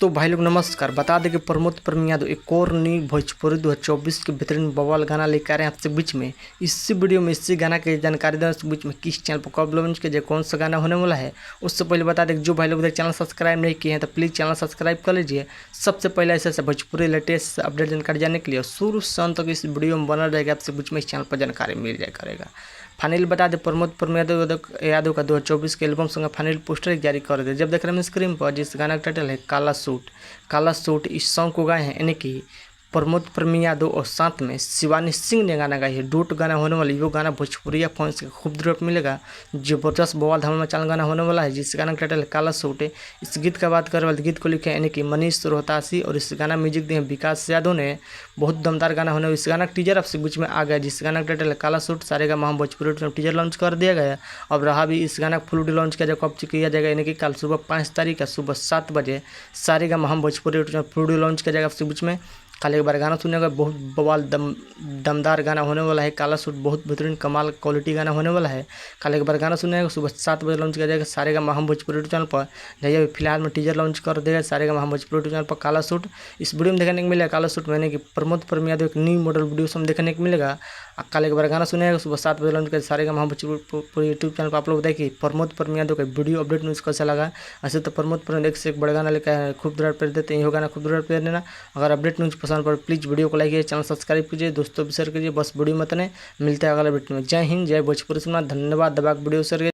तो भाई लोग नमस्कार। बता दें कि प्रमोद परम यादव एक और नई भोजपुरी 2024 के बेहतरीन बवाल गाना लेकर आ रहे हैं आपसे बीच में। इसी वीडियो में इसी गाना की जानकारी दें उसके बीच में किस चैनल पर कब लॉन्च किया जाए, कौन सा गाना होने वाला है। उससे पहले बता दें कि जो भाई लोग चैनल सब्सक्राइब नहीं किए हैं तो प्लीज़ चैनल सब्सक्राइब कर लीजिए। सबसे पहले ऐसे भोजपुरी लेटेस्ट अपडेट जानकारी जानने के लिए शुरू से अंत तक इस वीडियो में बना रहेगा। आपसे बीच में इस चैनल पर जानकारी मिल जाए करेगा। फाइनल बता दें प्रमोद परम यादव का 2024 के एल्बम सॉन्ग फाइनल पोस्टर जारी कर दिया। जब देख रहे हैं स्क्रीन पर जिस गाना का टाइटल है काला सूट इस सॉन्ग को गाए हैं यानी कि प्रमोद परम यादव और साथ में शिवानी सिंह ने गाना गाई है। डूट गाना होने वाला ये गाना भोजपुरिया फैंस के खूब दिलचस्प मिलेगा। जबरदस्त बवाल धमाल मचाल गाना होने वाला है जिस गाना का टाइटल है काला सूट। इस गीत का बात करें वाले गीत को लिखे यानी कि मनीष रोहतासी और इस गाना म्यूजिक दिए विकास यादव ने। बहुत दमदार गाना होने इस गाना का टीजर आपसे बीच में आ गया जिस गाना का टाइटल है काला suit. Saregama Bhojpuri teaser launch कर दिया गया। अब रहा भी इस गाना का फुल वीडियो लॉन्च किया जाएगा, कब किया जाएगा यानी कि कल सुबह 5 तारीख का सुबह 7 बजे सारेगामा भोजपुरी फुल वीडियो लॉन्च किया जाएगा आपसे बीच में। कल एक बार गाना सुनेगा, बहुत बवाल दमदार गाना होने वाला है। काला सूट बहुत बेहतरीन कमाल क्वालिटी गाना होने वाला है। कल एक बार गाना सुनेगा, सुबह 7 बजे लॉन्च किया जाएगा सारेगामा भोजपुरी चैनल पर। जैसे फिलहाल में टीजर लॉन्च कर देगा सारेगामा भोजपुरी चैनल पर काला सूट। इस वीडियो में देखने को मिलेगा काला सूट में कि प्रमोद परम यादव एक न्यू मॉडल वीडियो से देखने को मिलेगा। कल एक बार गाना सुनेगा, सुबह 7 बजे लॉन्च कर सारेगामा भोजपुरी यूट्यूब चैनल पर। आप लोग देखिए प्रमोद परम यादव का वीडियो अपडेट न्यूज़ कैसा लगा। ऐसे तो प्रमोद परम एक से एक बड़ा गाना लेकर खूब दूर पर देते हैं, ये गाना खूब दूर पर देना। अगर अपडेट न्यूज़ पसंद पर प्लीज़ वीडियो को लाइक कीजिए, चैनल सब्सक्राइब कीजिए, दोस्तों भी शेयर कीजिए। बस वीडियो मत ने मिलते हैं अगले वीडियो में। जय हिंद, जय भोजपुरी समाज। धन्यवाद। दबा वीडियो शेयर